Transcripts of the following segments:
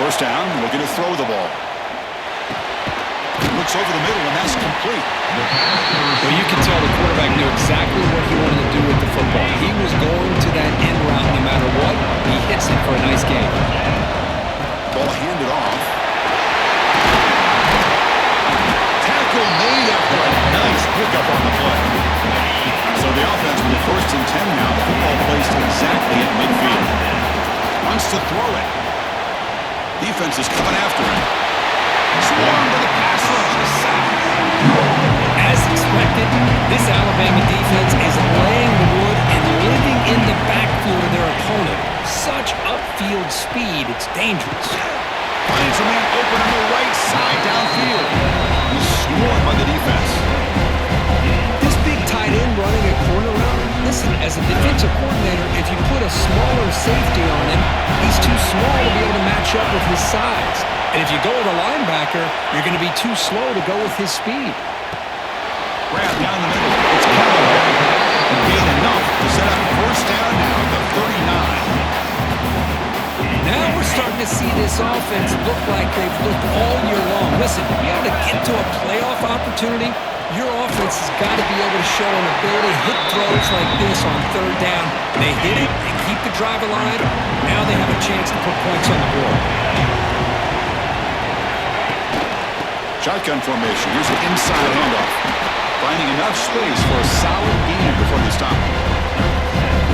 First down, looking to throw the ball. Looks over the middle, and that's complete. Well, you can tell the quarterback knew exactly what he wanted to do with the football. He was going to that end route no matter what. He hits it for a nice gain. Ball handed off. Tackle made after a nice pickup on the play. So the offense with the 1st and 10 now. The football placed exactly at midfield. Wants to throw it. Defense is coming after him. Swarmed by the pass rush. As expected, this Alabama defense is laying the wood and living in the backfield of their opponent. Such upfield speed, it's dangerous. Finds a man open on the right side downfield. He's swarmed by the defense. This big tight end running a corner route, listen, as a defensive coordinator, if you put a smaller safety on him, he's too small to be able to match up with his size. And if you go with a linebacker, you're going to be too slow to go with his speed. Grab down the middle. It's Callaway. And gain enough to set up 1st down now at the 39. Now we're starting to see this offense look like they've looked all year long. Listen, to be able to get to a playoff opportunity, your offense has got to be able to show an ability to hit throws like this on 3rd down. They hit it, they keep the drive alive. Now they have a chance to put points on the board. Shotgun formation. Here's an inside handoff. Finding enough space for a solid gain before they stop.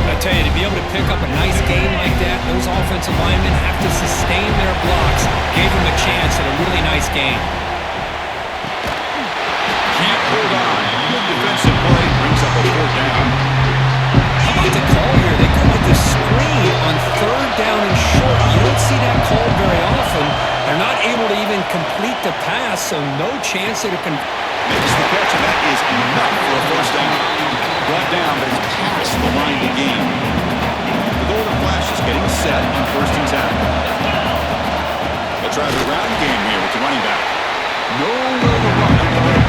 I tell you, to be able to pick up a nice gain like that, those offensive linemen have to sustain their blocks. Gave them a chance at a really nice gain. Can't hold on. Good defensive play. Brings up a 4th down. How about the call here? They go with the screen on 3rd down and short. You don't see that called very often. They're not able to even complete the pass, so no chance that it can... Makes the catch, and that is enough for a 1st down. Brought down, but it's past the line to gain. The Golden Flash is getting set on 1st and 10. They'll try the ground game here with the running back. Nowhere to run up the middle.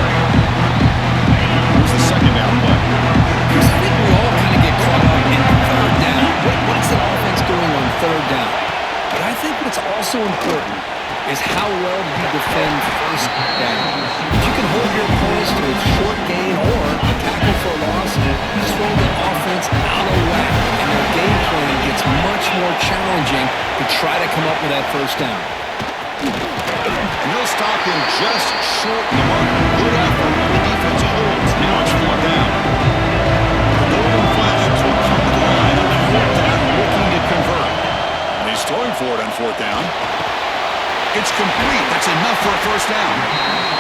Here's the 2nd down play. Because I think we all kind of get caught up in 3rd down. What's the offense doing on 3rd down? But I think what's also important is how well do you defend 1st down. If you can hold your opponents to a short gain or a tackle for a loss, you throw the offense out of whack, and their game plan gets much more challenging to try to come up with that 1st down. And they'll stop him just short of the mark. Good effort. The defense holds. Now it's 4th down. The Golden Flashes will come to the line on 4th down, looking to convert. And he's throwing for it on 4th down. It's complete. That's enough for a 1st down.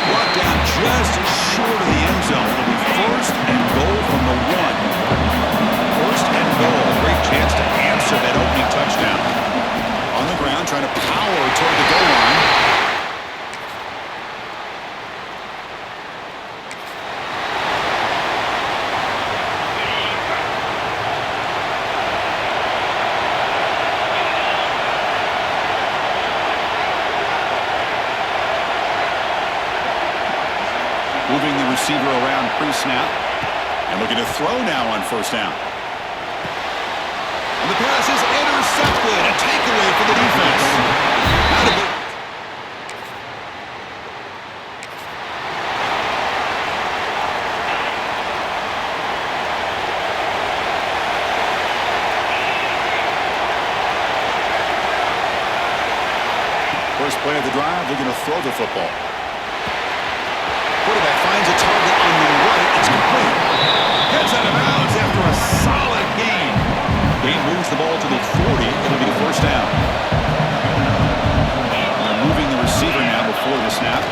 Brought down just short of the end zone. It'll be 1st and goal from the 1. 1st and goal. Great chance to answer that opening touchdown. On the ground, trying to power toward the goal line. Moving the receiver around pre-snap. And looking to throw now on 1st down. And the pass is intercepted. A takeaway for the defense. Out of it. First play of the drive, looking to throw the football. Quarterback finds a target on the right. It's complete. Gets out of bounds after a solid gain. Gain moves the ball to the 40. It'll be the 1st down. They're moving the receiver now before the snap.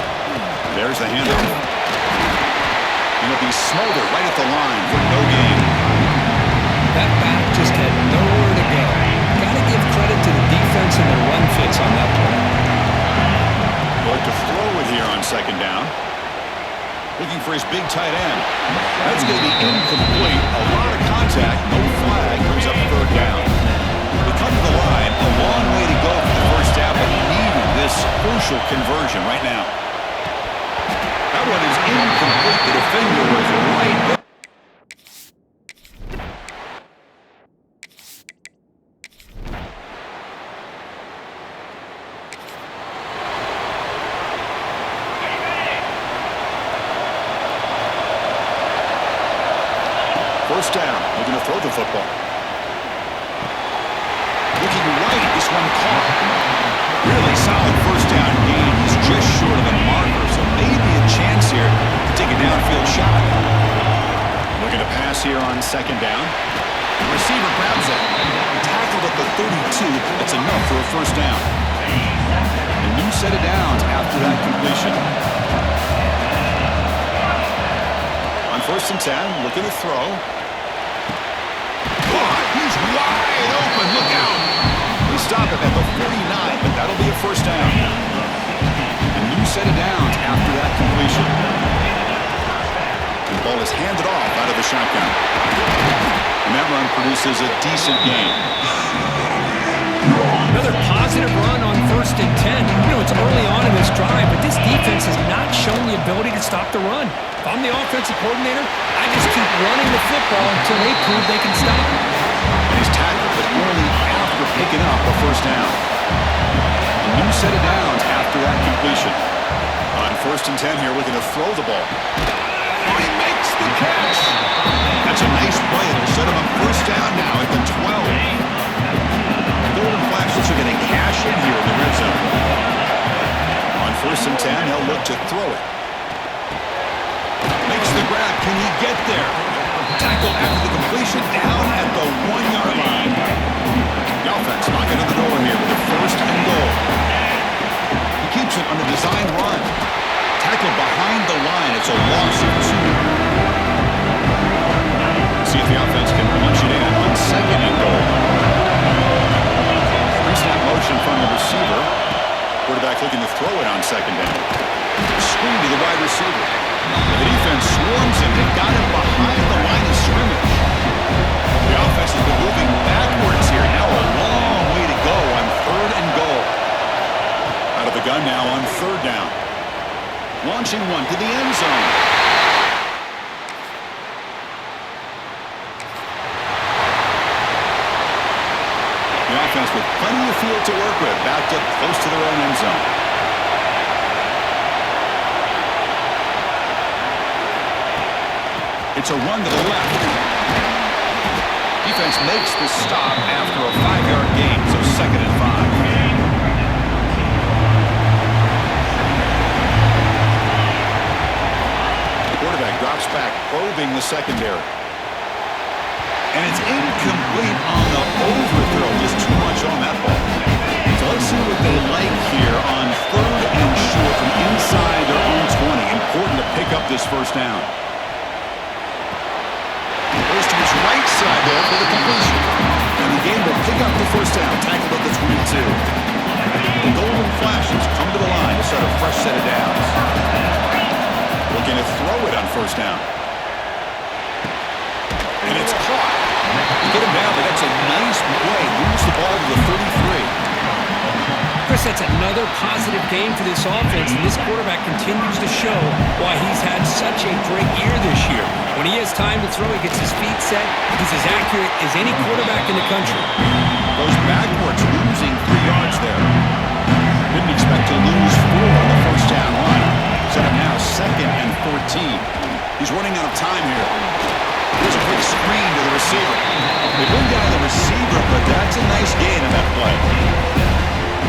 There's the handoff. And it'll be Smolder right at the line for no gain. That back just had nowhere to go. Got to give credit to the defense and their run fits on that play. But to throw it here on 2nd down. Looking for his big tight end. That's going to be incomplete. A lot of contact. No flag. Brings up 3rd down. They come to the line. A long way to go for the 1st down, but needing this crucial conversion right now. That one is incomplete. The defender was right there. first down. Looking to throw the football. Looking right. This one caught. Really solid first down gain. He's just short of the marker, so maybe a chance here to take a downfield shot. Looking to pass here on second down. The receiver grabs it. Tackled at the 32. That's enough for a first down. A new set of downs after that completion. On first and 10, looking to throw. He's wide open. Look out. We stop him at the 49, but that'll be a first down. A new set of downs after that completion. The ball is handed off out of the shotgun. And that run produces a decent gain. Another positive run on first and 10. You know, it's early on in this drive, but this defense has not shown the ability to stop the run. If I'm the offensive coordinator, I just keep running the football until they prove they can stop it. And he's tackled, but only after picking up a first down. A new set of downs after that completion. On first and 10 here, looking to throw the ball. Oh, he makes the catch. That's a nice play. It'll set him up first down now at the 12. Golden Flashes are going to cash in here in the red zone. On first and 10, he'll look to throw it. Makes the grab. Can he get there? Tackle after the completion down at the 1-yard line. The offense knocking on the door here with a first and goal. He keeps it on a design run. Tackle behind the line. It's a loss of 2. See if the offense can punch it in on second and goal. Pre-snap motion from the receiver. Quarterback looking to throw it on second down. Screen to the wide receiver. The defense swarms him. They've got him behind the line of scrimmage. The offense has been moving backwards here. Now a long way to go on third and goal. Out of the gun now on third down. Launching one to the end zone. The offense with plenty of field to work with. Backed up close to their own end zone. It's a run to the left. Defense makes the stop after a 5-yard gain, so second and 5. Quarterback drops back, probing the secondary. And it's incomplete on the overthrow. Just too much on that ball. So let's see what they like here on third and short from inside their own 20. Important to pick up this first down. Goes to his right side there for the completion. And the game will pick up the first down. Tackled at the 22. The Golden Flashes come to the line to start a fresh set of downs. Looking to throw it on first down. And it's caught. Get him down, but that's a nice play. Moves the ball to the 33. Chris, that's another positive game for this offense, and this quarterback continues to show why he's had such a great year this year. When he has time to throw, he gets his feet set. He's as accurate as any quarterback in the country. Goes backwards, losing 3 yards there. Didn't expect to lose 4 on the first down run. Set up now second and 14. He's running out of time here. Here's a quick screen to the receiver. They bring down the receiver, but that's a nice gain in that play.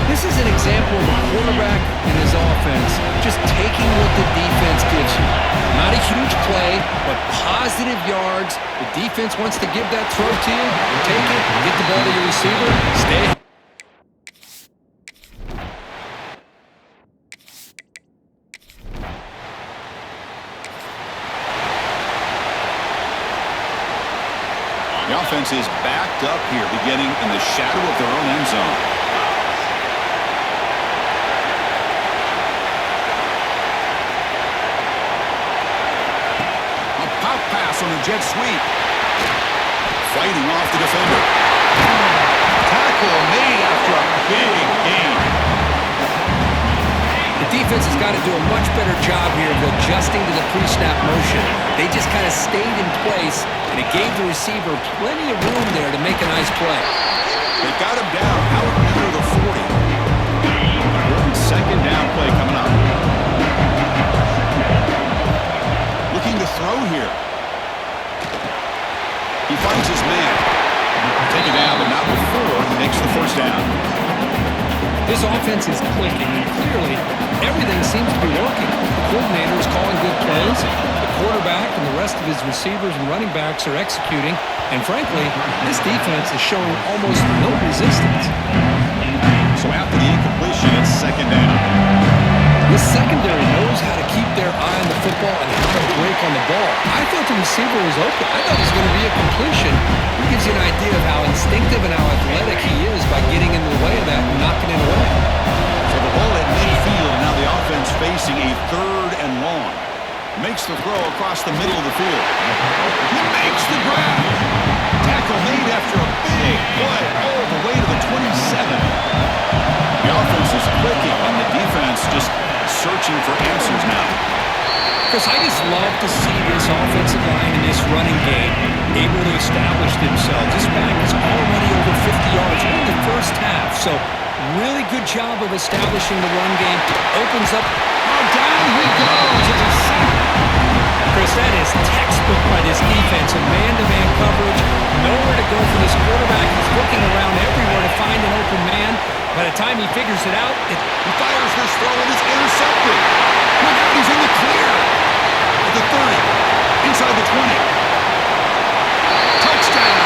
This is an example of a quarterback and his offense just taking what the defense gives you. Not a huge play, but positive yards. The defense wants to give that throw to you. You take it, get the ball to your receiver, stay. The offense is backed up here, beginning in the shadow of their own end zone. On the jet sweep. Fighting off the defender. Tackle made after a big gain. The defense has got to do a much better job here of adjusting to the pre-snap motion. They just kind of stayed in place, and it gave the receiver plenty of room there to make a nice play. They got him down out near the 40. Important second down play coming up. Looking to throw here. He finds his man. Taken down, but not before he makes the first down. This offense is clicking, and clearly everything seems to be working. The coordinator is calling good plays. The quarterback and the rest of his receivers and running backs are executing. And frankly, this defense is showing almost no resistance. So after the incompletion, it's second down. This secondary knows how to keep their eye on the football and how to break on the ball. I thought the receiver was open. I thought it was going to be a completion. It gives you an idea of how instinctive and how athletic he is by getting into the way of that and knocking it away. So the ball at midfield, and now the offense facing a third and long. Makes the throw across the middle of the field. He makes the grab. Tackle made after a big play all the way to the 27. The offense is clicking, and the defense just searching for answers now. Chris, I just love to see this offensive line in this running game able to establish themselves. This back is already over 50 yards in the first half, so really good job of establishing the run game. Opens up. Oh, down he goes. It's a sack. Chris, that is textbook by this defense. A man-to-man coverage. Nowhere to go for this quarterback. He's looking around everywhere to find an open man. By the time he figures it out, he fires this throw and it's intercepted. Look out, he's in the clear. At the 30. Inside the 20. Touchdown.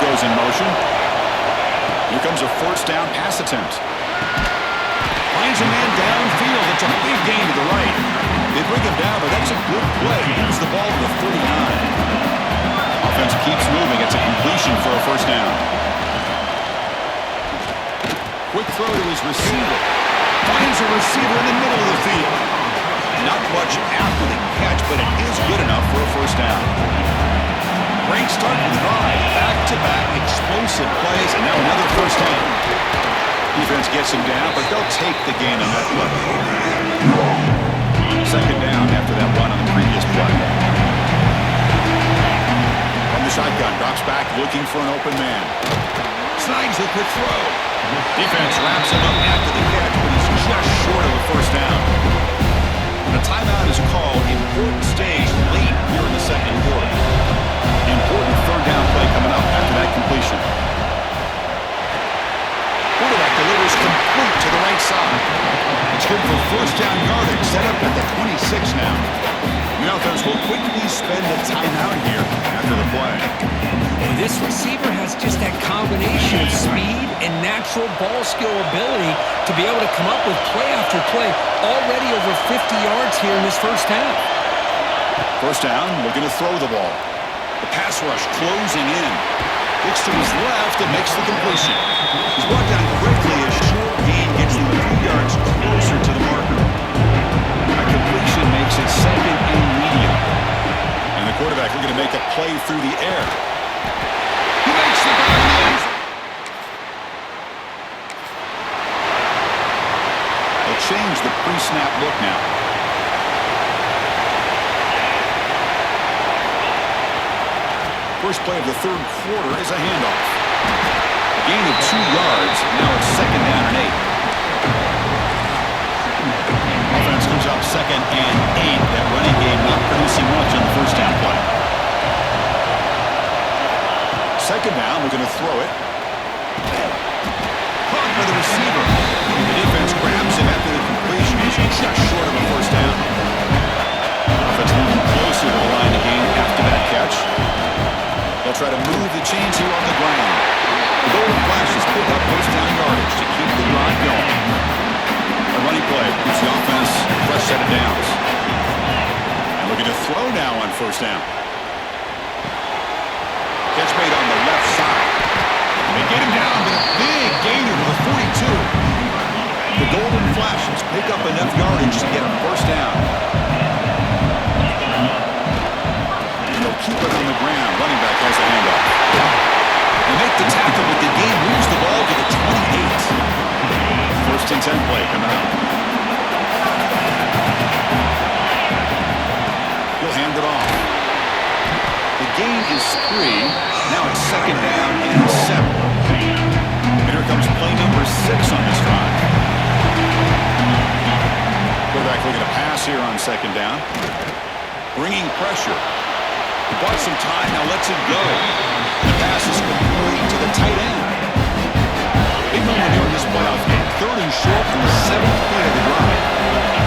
Goes in motion. Here comes a first down pass attempt. Finds a man downfield. It's a big gain to the right. They bring him down, but that's a good play. Moves the ball to the 39. Offense keeps moving. It's a completion for a first down. Quick throw to his receiver. Finds a receiver in the middle of the field. Not much after the catch, but it is good enough for a first down. Great start to the drive. Back-to-back explosive plays, and now another first down. Defense gets him down, but they'll take the gain on that play. Second down after that run on the previous play. From the shotgun, drops back, looking for an open man. Snags the quick throw. Defense wraps him up after the catch, but he's just short of a first down. And a timeout is called. Important stage late here in the second quarter. Important third down play coming up after that completion. Quarterback delivers complete to the right side. It's good for first down yardage. Set up at the 26 now. The offense will quickly spend a timeout here after the play. And this receiver has just that combination of speed and natural ball skill ability to be able to come up with play after play. Already over 50 yards here in this first half. First down, looking to throw the ball. The pass rush closing in. Looks to his left and makes the completion. He's brought down quickly. A short gain gets him a few yards closer to the marker. A completion makes it second and medium. And the quarterback looking to make a play through the air. He makes the grab in the end zone. They'll change the pre-snap look now. First play of the third quarter is a handoff. A gain of 2 yards. Now it's second down and 8. Offense comes up second and 8. That running game not producing much on the first down play. Second down, we're going to throw it. Caught by the receiver. The defense grabs him after the completion. He's just short of a first down. Offense moving closer to the line of game after that catch. They'll try to move the chains here on the ground. The golden flashes pick up first down yardage to keep the drive going. A running play gives the offense a fresh set of downs. And looking to throw now on first down. Catch made on the left side. They get him down with a big gainer to the 42. The golden flashes pick up enough yardage to get a first down. They'll keep it on the ground. Running back has a handoff. They make the tackle, but the game moves the ball to the 28. First and 10 play coming up. He'll hand it off. The gain is 3. Now it's second down and 7. And here comes play number 6 on this drive. Quarterback looking to pass here on second down. Bringing pressure. He bought some time, now lets it go. The pass is complete to the tight end. Big moment here in this playoff game. 3rd and short from the 7th play of the drive.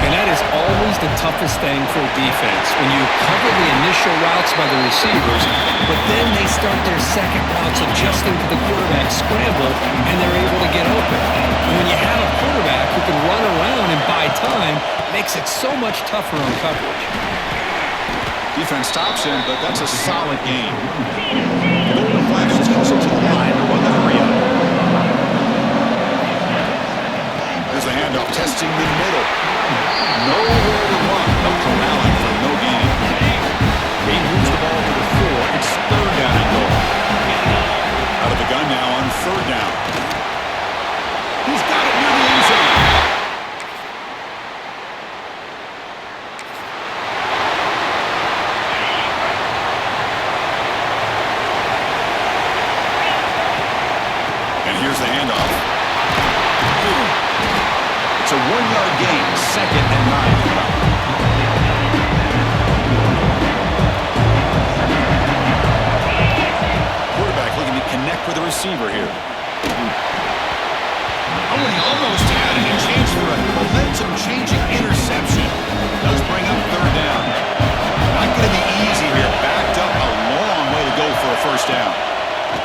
And that is always the toughest thing for a defense, when you cover the initial routes by the receivers, but then they start their second routes adjusting to the quarterback scramble, and they're able to get open. And when you have a quarterback who can run around and buy time, it makes it so much tougher on coverage. Defense stops him, but that's a solid game. The Golden Flashes hustle to the line to run the hurry up. There's the handoff, testing the middle. Nowhere to run. No corralling for no gain. He moves the ball to the 4. It's 3rd down and goal. Out of the gun now on 3rd down. He's got it near the end zone. And here's the handoff. It's a 1-yard gain, 2nd and 9. Quarterback looking to connect with the receiver here. Oh, and he almost had a chance for a momentum-changing interception. Does bring up 3rd down. Not going to be easy here. Backed up a long way to go for a 1st down.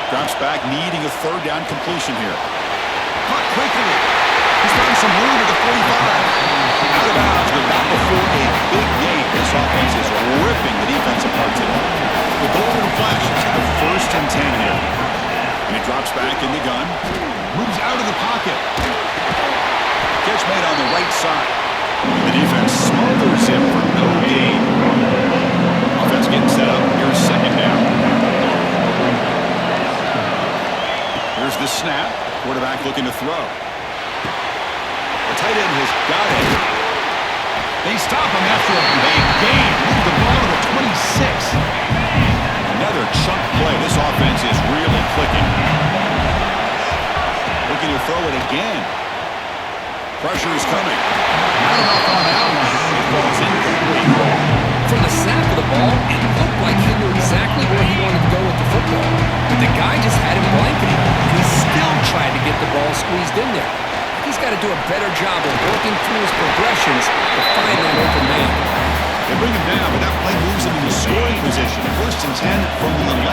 Drops back, needing a 3rd down completion here. Caught quickly. He's found some room at the 45. Out of bounds, but not before a big game. This offense is ripping the defense apart today. The Golden Flashes have 1st and 10 here. And he drops back in the gun. Moves out of the pocket. Catch made on the right side. The defense smothers him for no gain. Offense getting set up. Here's 2nd down. Here's the snap. Quarterback looking to throw. The tight end has got it. They stop him after a big gain. Move the ball to the 26. Another chunk play. This offense is really clicking. Looking to throw it again. Pressure is coming. Not enough on that one. It falls incomplete. From the snap of the ball, it looked like he knew exactly where he wanted to go with the football. But the guy just had him blanketed, and he still tried to get the ball squeezed in there. He's got to do a better job of working through his progressions to find that open man. They bring him down, but that play moves him into scoring position. 1st and 10 from the 11.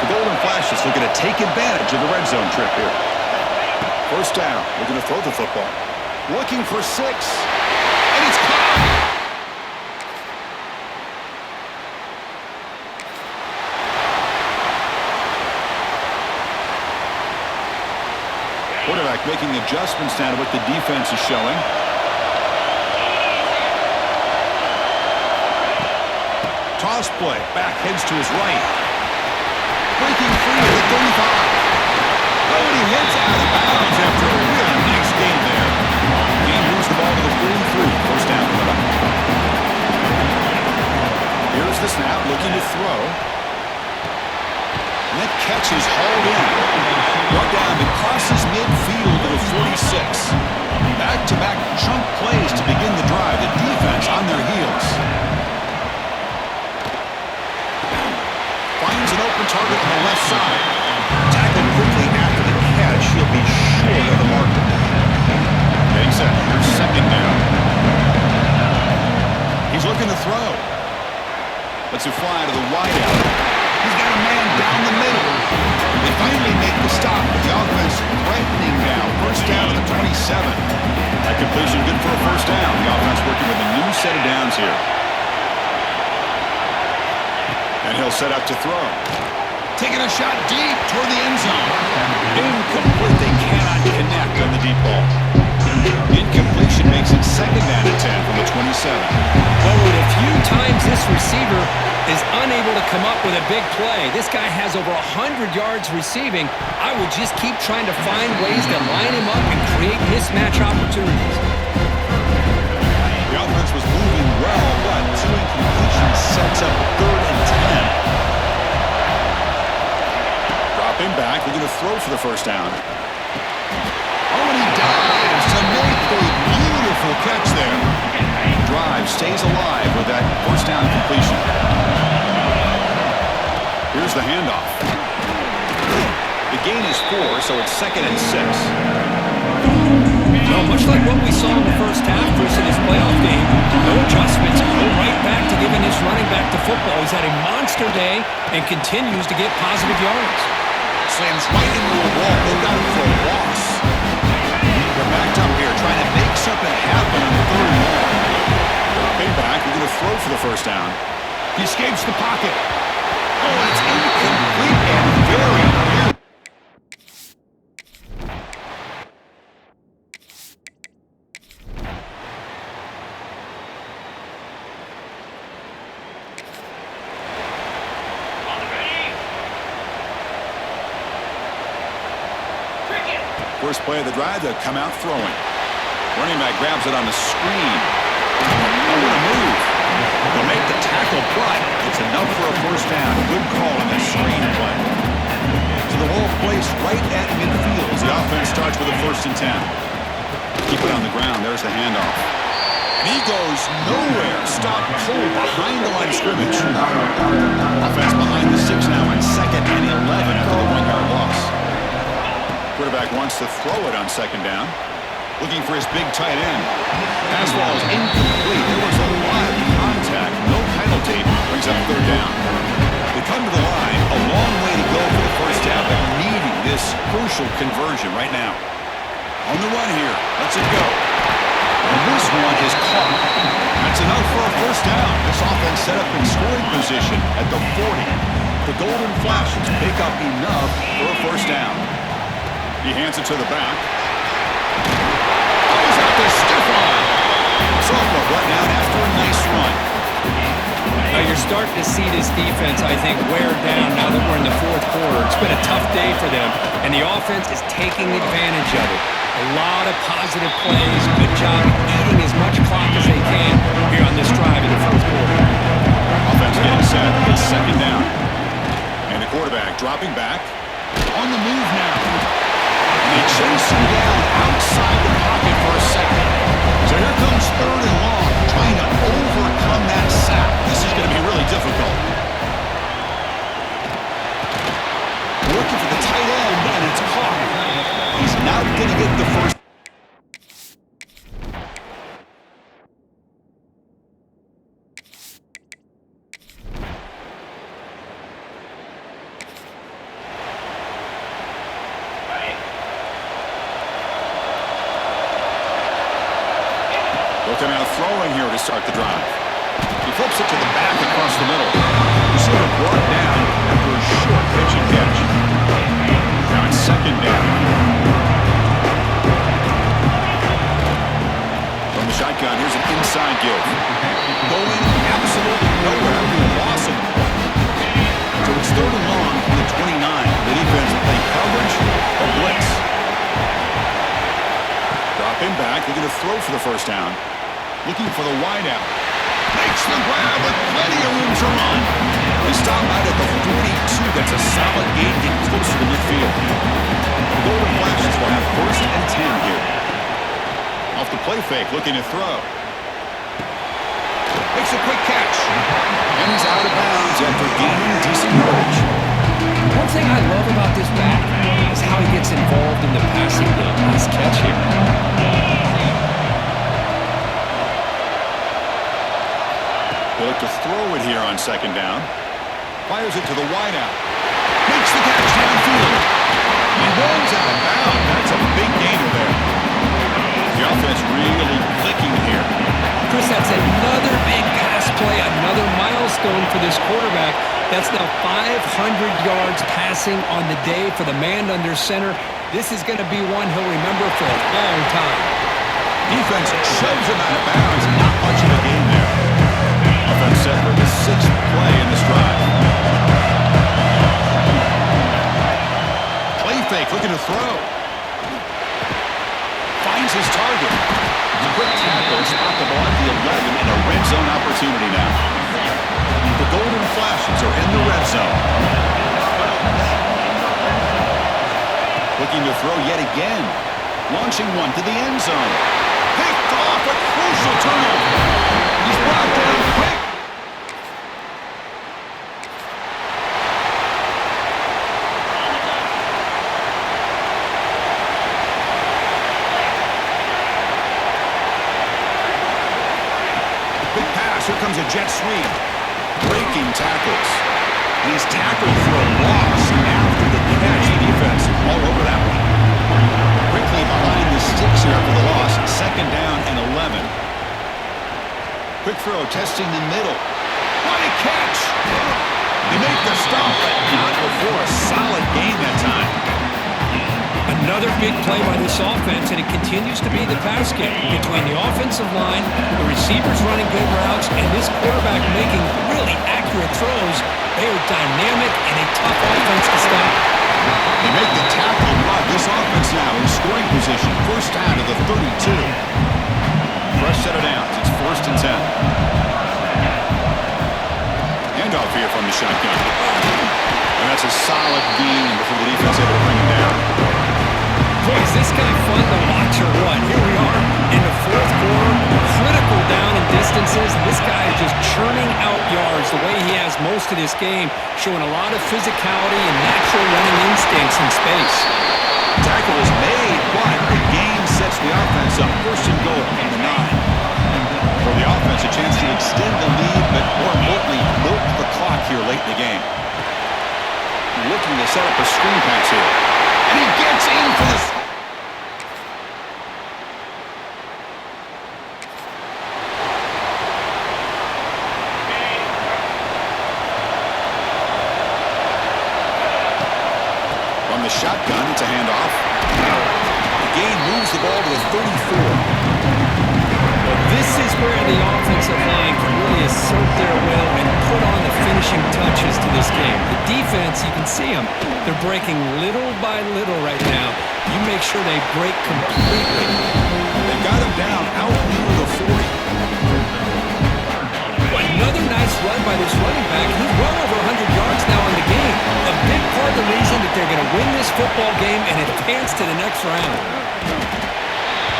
The Golden Flashes looking to take advantage of the red zone trip here. 1st down, looking to throw the football. Looking for 6. And it's caught! Quarterback making adjustments now to what the defense is showing. Toss play. Back heads to his right. Breaking free at the 35. Oh, and he heads out of bounds after a really nice game there. He moves the ball to the 43. 1st down coming up. Here's the snap, looking to throw. And that catch is hauled in. Brought down and crosses midfield to the 46. Back-to-back chunk plays to begin the drive. The defense on their heels. Finds an open target on the left side. Tackled quickly after the catch. He'll be short of the marker. Getting set. Here's 2nd down. He's looking to throw. Lets it fly to the wideout. He's got a man down the middle. They finally make the stop, but the offense threatening now. 1st down to the 27. That completion good for a 1st down. The offense working with a new set of downs here. And he'll set up to throw. Taking a shot deep toward the end zone. Incomplete. They cannot connect on the deep ball. Incompletion makes it 2nd down and 10 from the 27. Well, with a few times this receiver is unable to come up with a big play. This guy has over 100 yards receiving. I would just keep trying to find ways to line him up and create mismatch opportunities. The offense was moving well, but 2 incompletions sets up 3rd and 10. Dropping Dropping back, looking to throw for the first down. Oh, and he dives to make the beautiful catch there. Drive stays alive with that first down completion. Here's the handoff. The gain is 4, so it's 2nd and 6. Well, much like what we saw in the first half, Chris, in this playoff game, no adjustments, go right back to giving his running back to football. He's had a monster day and continues to get positive yards. Slams right into a wall. They got him for a loss. They're backed up here, trying to make something happen on the 3rd and long. Dropping back, we're going to throw for the first down. He escapes the pocket. Oh, it's incomplete and very near. First play of the drive, they'll come out throwing. Running back grabs it on the screen. Oh, what a move. They'll make the tackle, but it's enough for a first down. Good call on that screen play. So the ball placed right at midfield as the offense starts with a 1st and 10. Keep it on the ground. There's the handoff. And he goes nowhere. Stop cold behind the line of scrimmage. Offense behind the 6 now on 2nd and 11 after the 1-yard loss. Quarterback wants to throw it on 2nd down. Looking for his big tight end. Pass ball is incomplete. There was a lot of contact. No penalty. Brings up 3rd down. They come to the line. A long way to go for the first down, but needing this crucial conversion right now. On the run here. Lets it go. And this one is caught. That's enough for a first down. This offense set up in scoring position at the 40. The Golden Flashes pick up enough for a first down. He hands it to the back. Goes out there, stiff arm. Sophomore brought down after a nice run. Now you're starting to see this defense, I think, wear down now that we're in the 4th quarter. It's been a tough day for them, and the offense is taking advantage of it. A lot of positive plays. Good job eating as much clock as they can here on this drive in the 4th quarter. Offense getting set. It's 2nd down. And the quarterback dropping back. On the move now. And they chase him down outside the pocket for a second. So here comes 3rd and long, trying to overcome that sack. This is going to be really difficult. Looking for the tight end, and it's caught. He's not going to get the first. Looking out throwing here to start the drive. He flips it to the back across the middle. You see him brought down after a short pitch and catch. Now it's 2nd down. From the shotgun, here's an inside give. Going absolutely nowhere after a loss of the play. So it's 3rd and long from the 29. The defense play coverage or blitz. Dropping back, they're going to throw for the first down. Looking for the wideout. Makes the grab with plenty of room to run. They stop out at the 42. That's a solid gain, getting closer to midfield. The Golden Flashes will have 1st and 10 here. Off the play fake, looking to throw. Makes a quick catch. And he's out of bounds after gaining decent yardage. One thing I love about this back is how he gets involved in the passing game. Nice catch here. They look to throw it here on 2nd down. Fires it to the wideout. Makes the catch downfield. He rolls out of bounds. That's a big gainer there. The offense really clicking here. Chris, that's another big pass play, another milestone for this quarterback. That's now 500 yards passing on the day for the man under center. This is going to be one he'll remember for a long time. Defense shoves him out of bounds. Not much of a gain there. Offense set for the 6th play in this drive. Play fake, looking to throw. Finds his target. The quick tackle, spot the ball at the 11 in a red zone opportunity now. The Golden Flashes are in the red zone. again. Launching one to the end zone. Picked off, a crucial turnover. He's brought down quick. Big pass, here comes a jet sweep. Breaking tackles. And he's tackled for a loss after the catch. The defense all over that one. Quickly behind the sticks here after the loss. 2nd down and 11. Quick throw, testing the middle. What a catch! They make the stop, but not before a solid game that time. Another big play by this offense, and it continues to be the pass game between the offensive line, the receivers running good routes, and this quarterback making really accurate throws. They are dynamic and a tough offense to stop. They make the tackle, but this offense now in scoring position. 1st down to the 32. Fresh set of downs. It's 1st and 10. Handoff here from the shotgun. And that's a solid gain before the defense able to bring him down. Boy, is this guy fun to watch or what? Here we are in the 4th quarter, critical down in distances, and this guy is just churning out yards the way he has most of this game, showing a lot of physicality and natural running instincts in space. Tackle is made, but the gain sets the offense up. 1st and goal from the 9. For the offense, a chance to extend the lead, but more importantly, milk the clock here late in the game. Looking to set up a screen pass here. And he gets in for the... From the shotgun, it's a handoff. The gain moves the ball to the 34. Well, this is where the offensive line can really assert their will and put on the finishing touches to this game. The defense, you can see them. They're breaking little by little right now. You make sure they break completely. They got him down out near the 40. Another nice run by this running back. He's well over 100 yards now in the game. A big part of the reason that they're going to win this football game and advance to the next round.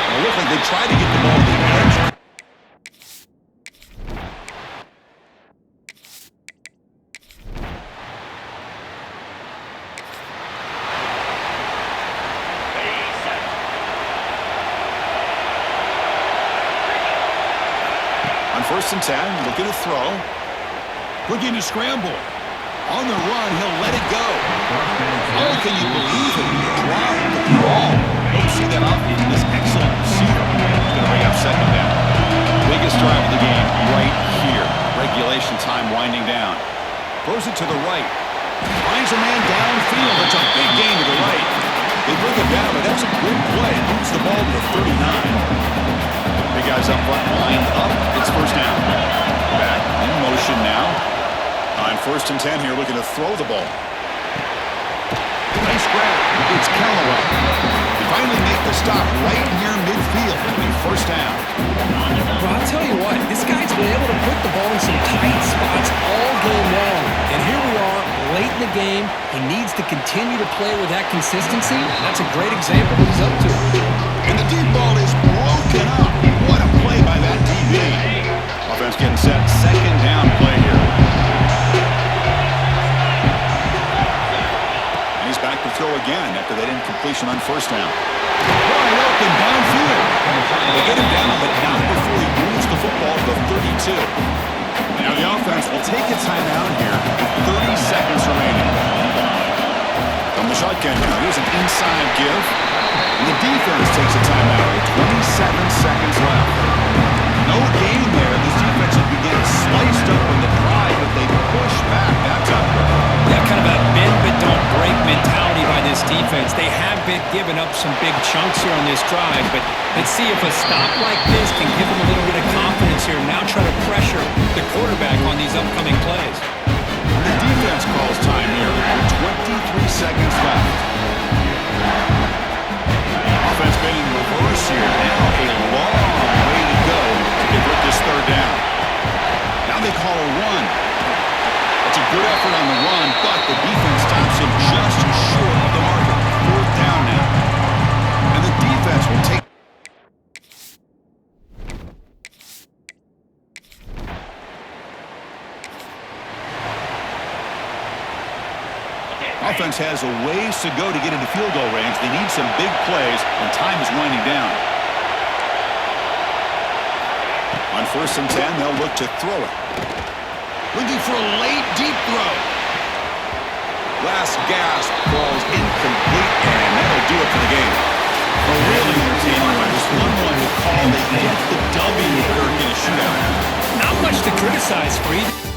It looked like they tried to get the ball to the edge. On 1st and 10, looking to throw. Looking to scramble. On the run, he'll let it go. Oh, can you believe it? Drop the ball. Don't see that often. This excellent receiver is going to bring up 2nd down. Biggest drive of the game right here. Regulation time winding down. Throws it to the right. Finds a man downfield. It's a big gain to the right. They bring him down, but that's a good play. Moves the ball to the 39. Big guys up front, lined up. It's 1st down. Back in motion now. On 1st and 10 here, looking to throw the ball. Nice grab. It's Callaway. They finally make the stop right near midfield. It'll be 1st down. Well, I'll tell you what, this guy's been able to put the ball in some tight spots all game long. And here we are, late in the game. He needs to continue to play with that consistency. That's a great example of what he's up to. And the deep ball is broken up. What a play by that DB. Offense getting set. 2nd down play here. And he's back to throw again after that incompletion on 1st down. Wide open downfield. They get him down, but not before he moves the football to the 32. Now the offense will take a timeout here with 30 seconds remaining. From the shotgun now, here's an inside give. And the defense takes a timeout with 27 seconds left. No gain there. This defense had begun sliced up in the pride, but they push back that time. Yeah, kind of a bend but don't break mentality by this defense. They have been giving up some big chunks here on this drive, but let's see if a stop like this can give them a little bit of confidence here. Now try to pressure the quarterback on these upcoming plays. The defense calls time here. 23 seconds left. Offense been in reverse here. Now a long way to go to convert this 3rd down. Now they call a run. That's a good effort on the run, but the defense stops him just short of the marker. 4th down now. Offense has a ways to go to get into field goal range. They need some big plays, and time is winding down. On 1st and 10, they'll look to throw it. Looking for a late, deep throw. Last gasp falls incomplete, and that'll do it for the game. A really entertaining one. Just one to call. They get the W here in a shootout. Not much to criticize for either.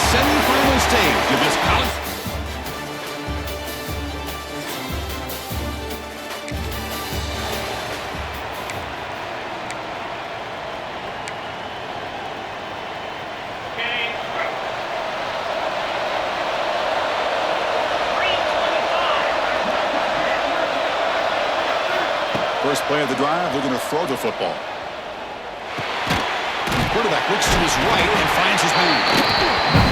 semifinal stage of this college. First play of the drive, they're going to throw the football. Quarterback looks to his right and finds his man.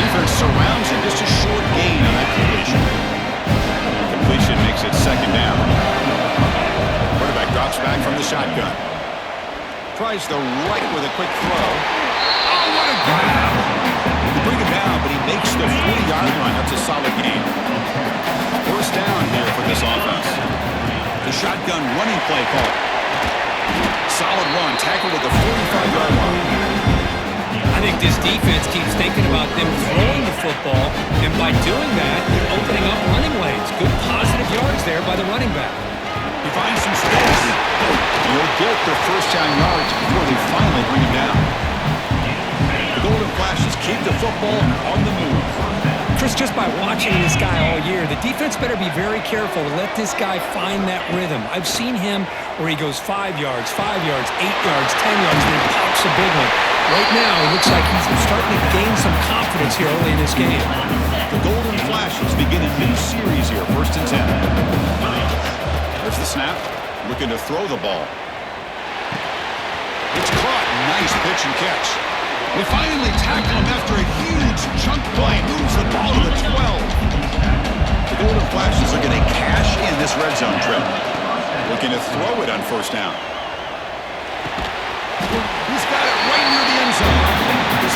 Defense surrounds him. Just a short gain on that completion. Completion makes it second down. Quarterback drops back from the shotgun. Tries the right with a quick throw. Oh, what a grab! They bring him down, but he makes the 40-yard line. That's a solid gain. First down here for this offense. The shotgun running play call. Solid run, tackled at the 45-yard line. I think this defense keeps thinking about them throwing the football, and by doing that, they're opening up running lanes. Good positive yards there by the running back. He finds some space. He'll get the first down yards before they finally bring him down. The Golden Flashes keep the football on the move. Chris, just by watching this guy all year, the defense better be very careful to let this guy find that rhythm. I've seen him where he goes 5 yards, 8 yards, 10 yards, and then pops a big one. Right now, it looks like he's starting to gain some confidence here early in this game. The Golden Flashes begin a new series here, 1st and 10. There's the snap, looking to throw the ball. It's caught. Nice pitch and catch. We finally tackle him after a huge chunk play. Moves the ball to the 12. The Golden Flashes are going to cash in this red zone trip. Looking to throw it on 1st down. He's got it right near the end zone.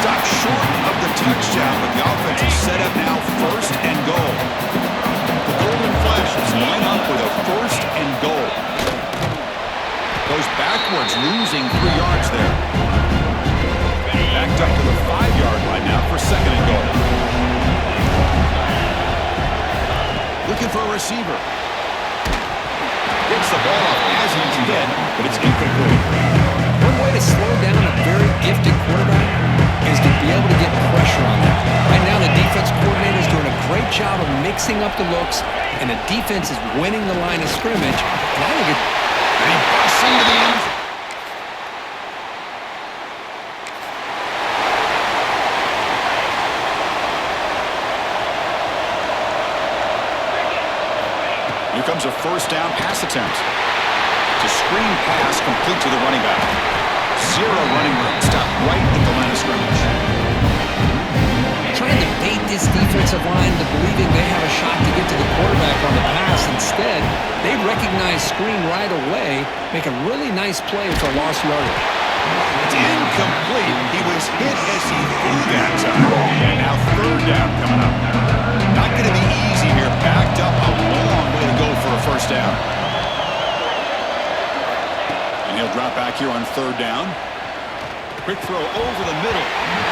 Stopped short of the touchdown, but the offense is set up now 1st and goal. The Golden Flashes line up with a 1st and goal. Goes backwards, losing 3 yards there. Backed up to the 5-yard line now for 2nd and goal. Looking for a receiver. Gets the ball off as he's hit, but it's incomplete. One way to slow down a very gifted quarterback is to be able to get pressure on him. Right now, the defense coordinator is doing a great job of mixing up the looks, and the defense is winning the line of scrimmage. And I think and he busts into the end. Here comes a 1st down pass attempt. It's a screen pass complete to the running back. 0 running room. Stopped right at the line of scrimmage. trying to bait this defensive line to believing they have a shot to get to the quarterback on the pass. Instead, they recognize screen right away, make a really nice play for lost yardage. It's incomplete. He was hit as he threw that time. And now 3rd down coming up. Not going to be easy here. Backed up a long way to go for a 1st down. And he'll drop back here on 3rd down. Quick throw over the middle.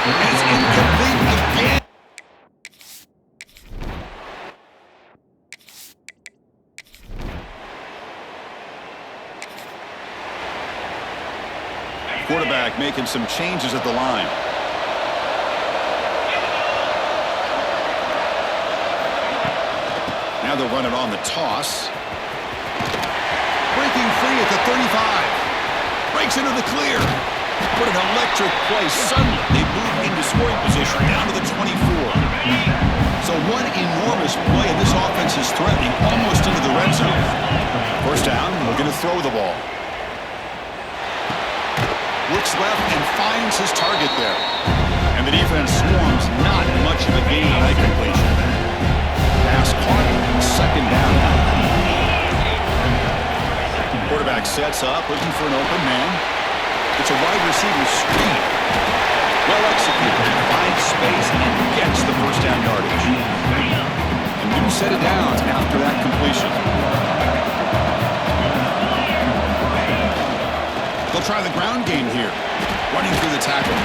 And it's incomplete again. Quarterback making some changes at the line. Now they'll run it on the toss. Breaking free at the 35. Breaks into the clear. What an electric play. Suddenly they move into scoring position down to the 24. So one enormous play, and this offense is threatening almost into the red zone. 1st down, we're going to throw the ball. Looks left and finds his target there. And the defense swarms. Not much of a gain on that completion. Pass caught. 2nd down. Quarterback sets up, looking for an open man. It's a wide receiver screen. Well executed. Finds space and gets the 1st down yardage. And you set it down after that completion. They'll try the ground game here. Running through the tackle.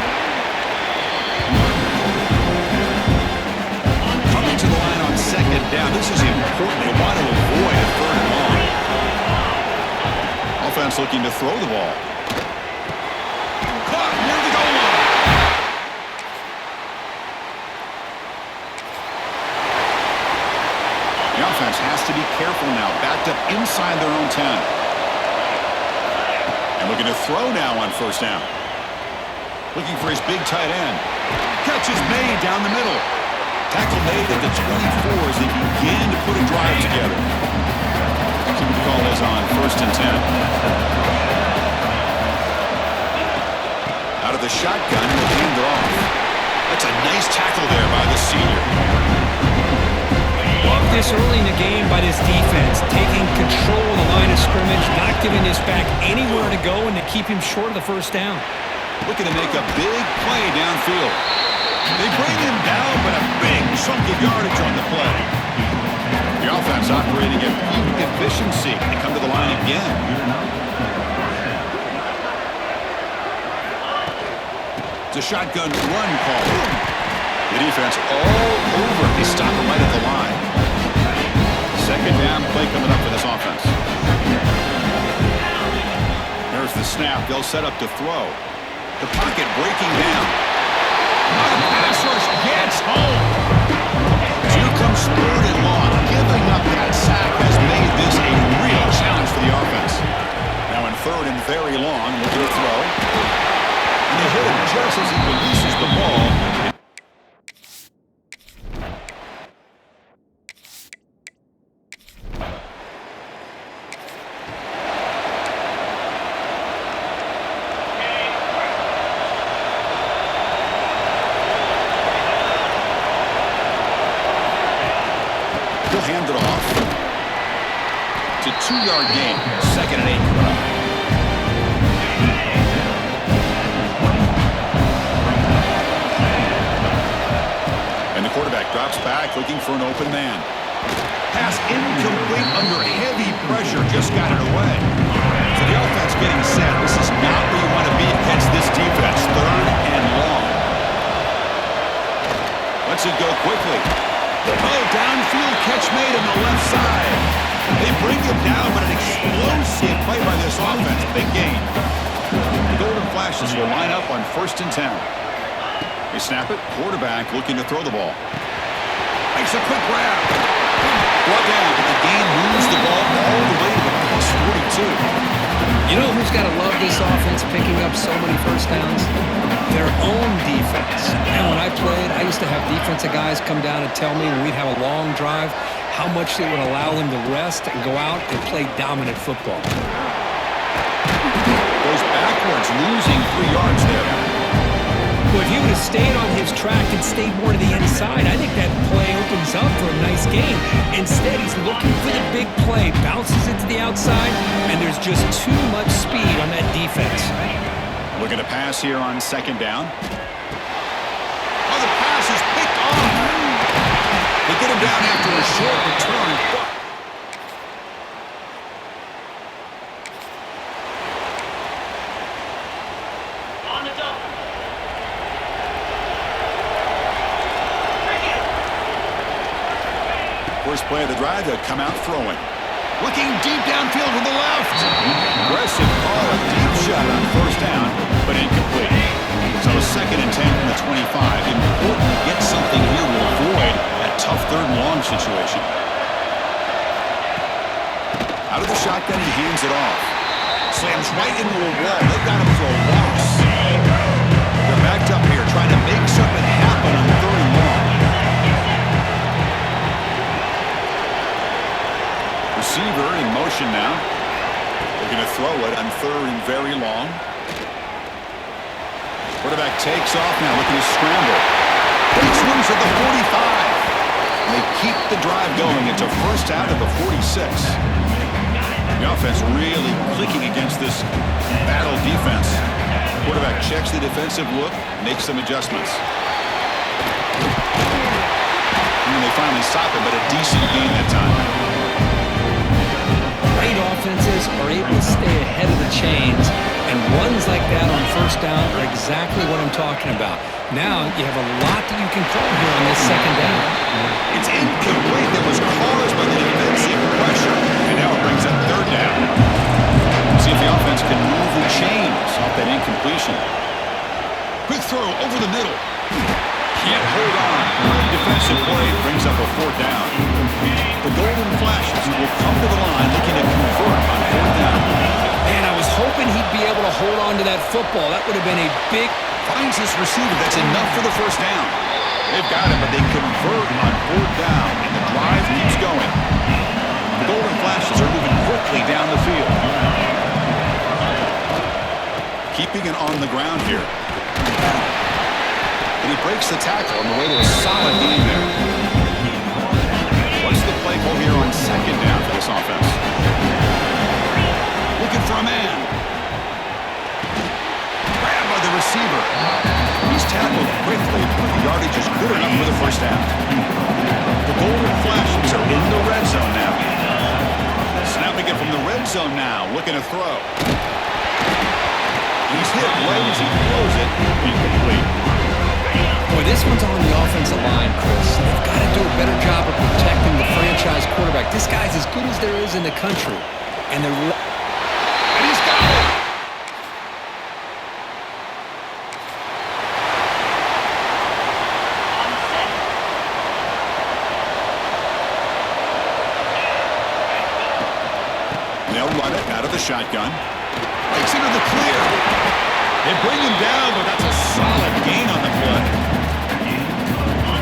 Coming to the line on 2nd down. This is important. They want to avoid a 3rd and long. Offense looking to throw the ball. Caught near the goal line. The offense has to be careful now. Backed up inside their own 10. And looking to throw now on 1st down. Looking for his big tight end. Catch is made down the middle. Tackle made at the 24 as they begin to put a drive together. See what the call is on 1st and 10. Out of the shotgun, and they'll hand it off. That's a nice tackle there by the senior. Love this early in the game by this defense, taking control of the line of scrimmage, not giving this back anywhere to go, and to keep him short of the 1st down. Looking to make a big play downfield. They bring him down, but a big chunk of yardage on the play. The offense operating at peak efficiency. They come to the line again. It's a shotgun run call. The defense all over. They stop him right at the line. Second down play coming up for this offense. There's the snap. They'll set up to throw. The pocket breaking down. The pass rush gets home. Here comes third and long. Giving up that sack has made this a real challenge for the offense. Now in third and very long, looking to throw. And they hit him just as he releases the ball. He'll hand it off. It's a 2-yard gain. Second and 8 coming up. And the quarterback drops back looking for an open man. Pass incomplete under heavy pressure. Just got it away. So the offense getting set. This is not where you want to be against this defense. Third and long. Lets it go quickly. Oh, downfield catch made on the left side. They bring him down, but an explosive play by this offense. Big gain. The Golden Flashes will line up on 1st and 10. They snap it. Quarterback looking to throw the ball. Makes a quick grab. Brought down, but the game moves the ball all the way to the +42. You know who's got to love this offense picking up so many first downs? Their own defense. And when I played, I used to have defensive guys come down and tell me when we'd have a long drive how much it would allow them to rest and go out and play dominant football. Goes backwards, losing 3 yards there. Well, if he would have stayed on his track and stayed more to the inside, I think that play opens up for a nice game. Instead, he's looking for the big play, bounces it to the outside, and there's just too much speed on that defense. Looking to pass here on 2nd down. Oh, the pass is picked off. They get him down after a short return. First play of the drive, they'll come out throwing. Looking deep downfield with the left. Aggressive call, a deep shot on 1st down, but incomplete. So 2nd and 10 from the 25. Important to get something here to avoid that tough 3rd and long situation. Out of the shotgun, he hands it off. Slams right into a wall. They've got him for a loss. They're backed up here trying to make something happen on 3rd and long. Receiver in motion now. They're going to throw it on 3rd and very long. Quarterback takes off now, looking to scramble. Takes swings at the 45. They keep the drive going. It's a first out of the 46. The offense really clicking against this battle defense. Quarterback checks the defensive look, makes some adjustments. And they finally stop it, but a decent gain that time. Great offenses are able to stay ahead of the chains, and runs like that on 1st down are exactly what I'm talking about. Now you have a lot that you can call here on this 2nd down. It's incomplete. That was caused by the defensive pressure, and now it brings up 3rd down. See if the offense can move the chains off that incompletion. Quick throw over the middle. Can't hold on. Defensive play brings up a 4th down. The Golden Flashes will come to the line looking to convert on 4th down. And I was hoping he'd be able to hold on to that football. That would have been a big... Finds his receiver. That's enough for the 1st down. They've got it, but they convert on 4th down, and the drive keeps going. The Golden Flashes are moving quickly down the field. Keeping it on the ground here. And he breaks the tackle on the way to a solid game there. What's the play call here on 2nd down for this offense? Looking for a man. Grabbed by the receiver. He's tackled quickly. The yardage is good enough for the 1st down. The Golden Flashes are in the red zone now. Snapping it from the red zone now. Looking to throw. He's hit right as he throws it. Incomplete. Boy, this one's on the offensive line, Chris. They've got to do a better job of protecting the franchise quarterback. This guy's as good as there is in the country. And he's got it! They'll run it out of the shotgun. Takes into the clear. They bring him down, but that's a solid gain on the play.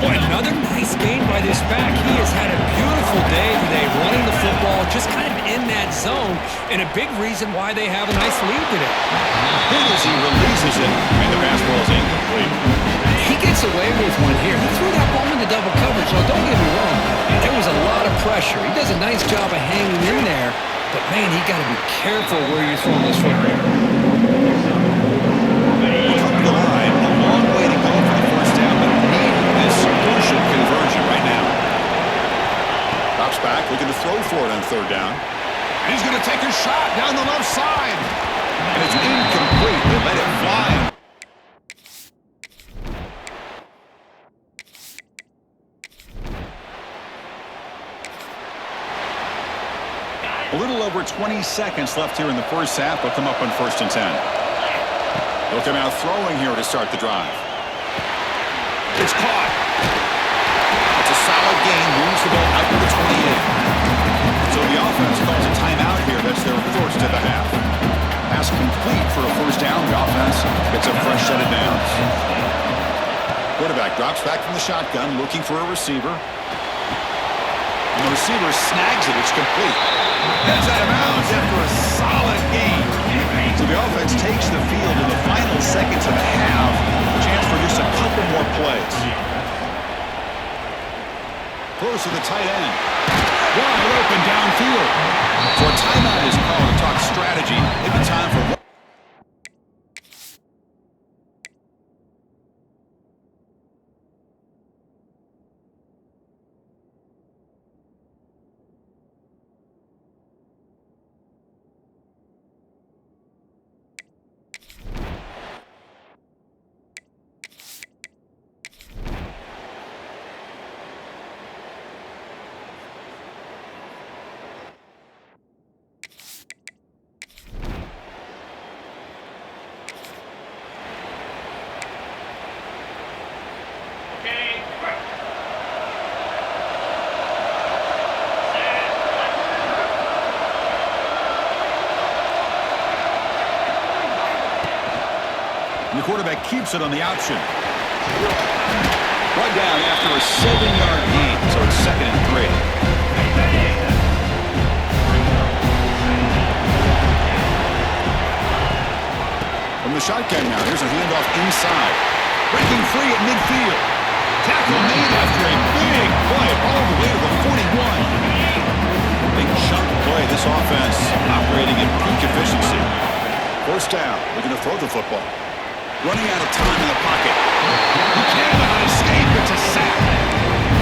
Boy, another nice gain by this back. He has had a beautiful day today running the football, just kind of in that zone, and a big reason why they have a nice lead today. Hit as he releases it, and the pass ball is incomplete. He gets away with one here. He threw that ball into double coverage. Now, don't get me wrong. There was a lot of pressure. He does a nice job of hanging in there, but, man, you got to be careful where you're throwing this football. Up the line, a long way to go for the first down, but need this crucial conversion right now. Drops back, looking to throw for it on third down. And he's going to take a shot down the left side. And it's incomplete. They let it fly. A little over 20 seconds left here in the first half. They'll come up on 1st and 10. They'll come out throwing here to start the drive. It's caught. It's a solid gain. Moves the ball out to the 28. So the offense calls a timeout here. That's their first of the half. Pass complete for a first down. The offense gets a fresh set of downs. Quarterback drops back from the shotgun, looking for a receiver. And the receiver snags it. It's complete. Heads out of bounds after a solid gain. So the offense takes the field in the final seconds of the half. Chance for just a couple more plays. Close to the tight end. Wide open downfield. So a timeout is called to talk strategy. Maybe time for... The quarterback keeps it on the option. One down after a 7-yard gain, so it's 2nd and 3. From the shotgun now, here's a handoff inside. Breaking free at midfield. Tackle made after a big play all the way to the 41. Big chunk play. This offense operating at peak efficiency. First down. We're going to throw the football. Running out of time in the pocket. He cannot escape. It's a sack.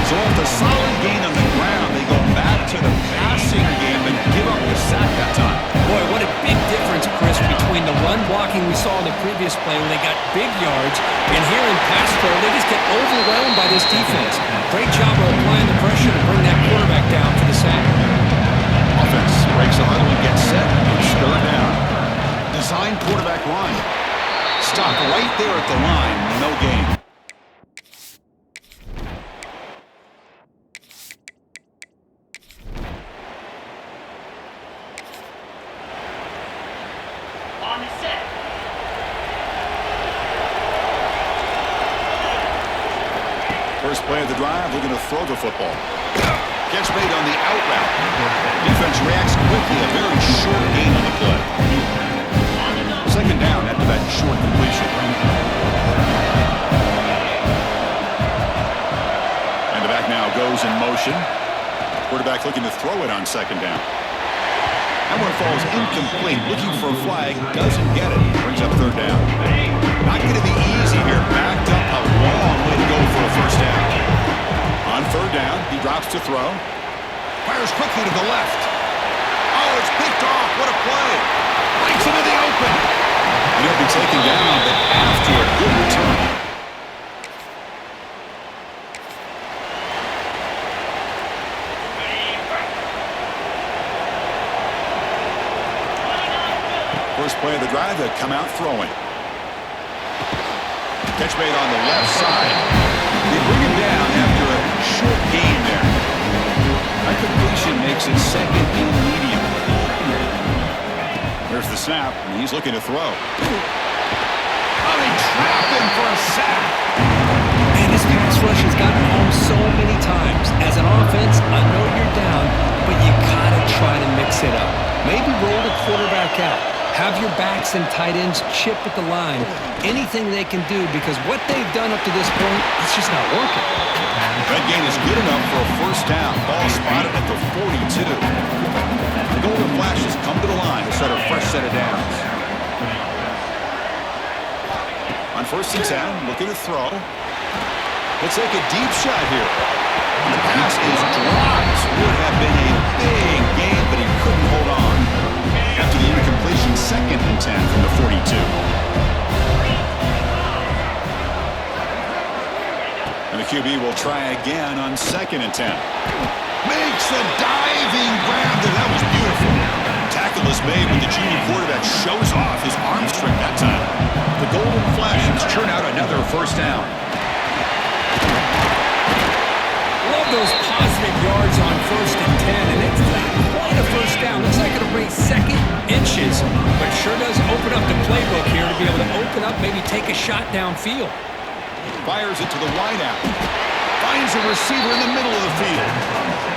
So after a solid gain on the ground, they go back to the passing game and give up the sack that time. Boy, what a big difference, Chris, between the run blocking we saw in the previous play when they got big yards, and here in pass pro, they just get overwhelmed by this defense. Great job of applying the pressure to bring that quarterback down to the sack. Offense breaks the huddle and gets set. It's 3rd down. Design quarterback run. Stop right there at the line. No gain. On the set. First play of the drive, we're going to throw the football. Gets made on the out route. Defense reacts quickly. A very short gain on the play. 2nd down after that short completion. And the back now goes in motion. Quarterback looking to throw it on 2nd down. That one falls incomplete. Looking for a flag. Doesn't get it. Brings up 3rd down. Not going to be easy here. Backed up a long way to go for a first down. On 3rd down, he drops to throw. Fires quickly to the left. Oh, it's picked off. What a play. Breaks into the open. And he'll be taken down, but after a good return. First play of the drive, they'll come out throwing. Catch made on the left side. They bring him down after a short gain there. That completion makes it second and medium. There's the snap, and he's looking to throw. Oh, they trapped him for a sack. Man, this pass rush has gotten home so many times. As an offense, I know you're down, but you gotta try to mix it up. Maybe roll the quarterback out. Have your backs and tight ends chip at the line. Anything they can do, because what they've done up to this point, it's just not working. That gain is good enough for a first down. Ball spotted at the 42. The Golden Flashes come to the line to start a fresh set of downs. On 1st and 10, looking to throw. Let's take a deep shot here. And the pass is dropped. Would have been a big gain, but he couldn't hold on. After the incompletion, 2nd and 10 from the 42. And the QB will try again on 2nd and 10. Makes the diving grab there. That was beautiful. Tackle is made when the junior quarterback shows off his arm strength that time. The Golden Flashes churn out another first down. Love those positive yards on 1st and 10, and it's not quite a first down. Looks like it'll bring 2nd inches, but sure does open up the playbook here to be able to open up, maybe take a shot downfield. Fires it to the wideout. Finds a receiver in the middle of the field.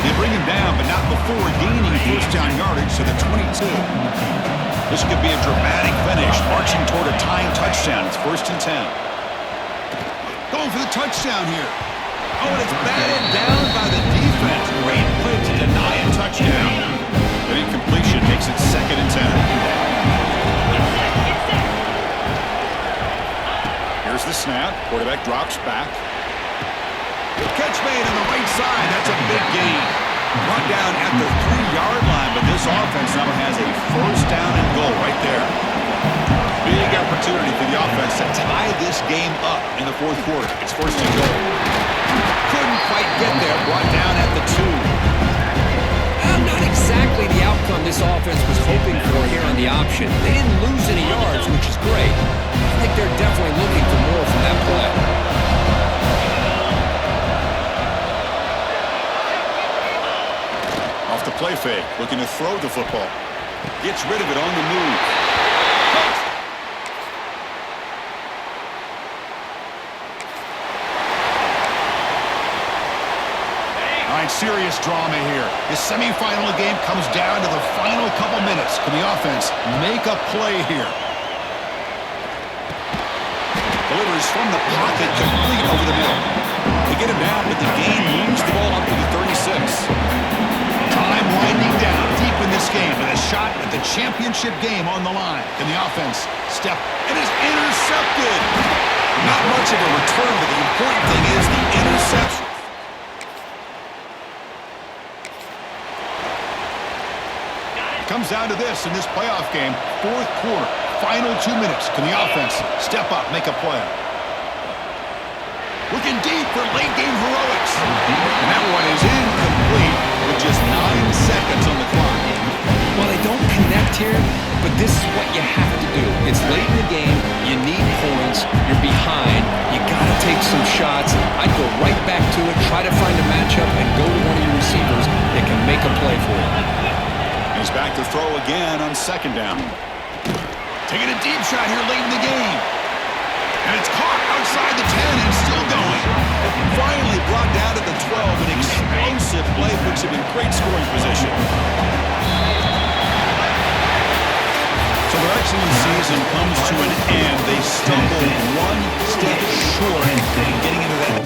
They bring him down, but not before gaining first down yardage to the 22. This could be a dramatic finish, marching toward a tying touchdown. It's 1st and 10. Going for the touchdown here. Oh, and it's batted down by the defense. Great play to deny a touchdown. The incompletion makes it 2nd and 10. Here's the snap. Quarterback drops back. Catch made on the right side. That's a big gain. Brought down at the 3-yard line, but this offense now has a first down and goal right there. Big opportunity for the offense to tie this game up in the 4th quarter. It's 1st and goal. Couldn't quite get there. Brought down at the 2. Not exactly the outcome this offense was hoping for here on the option. They didn't lose any yards, which is great. I think they're definitely looking for more from that play. Off the play fake, looking to throw the football. Gets rid of it on the move. All right, serious drama here. The semifinal game comes down to the final couple minutes. Can the offense make a play here? Delivers from the pocket, complete over the middle. They get him down, but the gain moves the ball up to the 36. Time winding down deep in this game with a shot at the championship game on the line. Can the offense step? It is intercepted. Not much of a return, but the important thing is the interception. Comes down to this in this playoff game. 4th quarter, final 2 minutes. Can the offense step up, make a play? Looking deep for late game heroics. And that one is incomplete with just 9 seconds on the clock. Well, they don't connect here, but this is what you have to do. It's late in the game. You need points. You're behind. You got to take some shots. I'd go right back to it, try to find a matchup, and go to one of your receivers that can make a play for you. He's back to throw again on 2nd down. Taking a deep shot here late in the game. And it's caught outside the 10 and still going. Finally brought down to the 12. An explosive play puts him in great scoring position. So their excellent season comes to an end. They stumbled one step short in getting into that.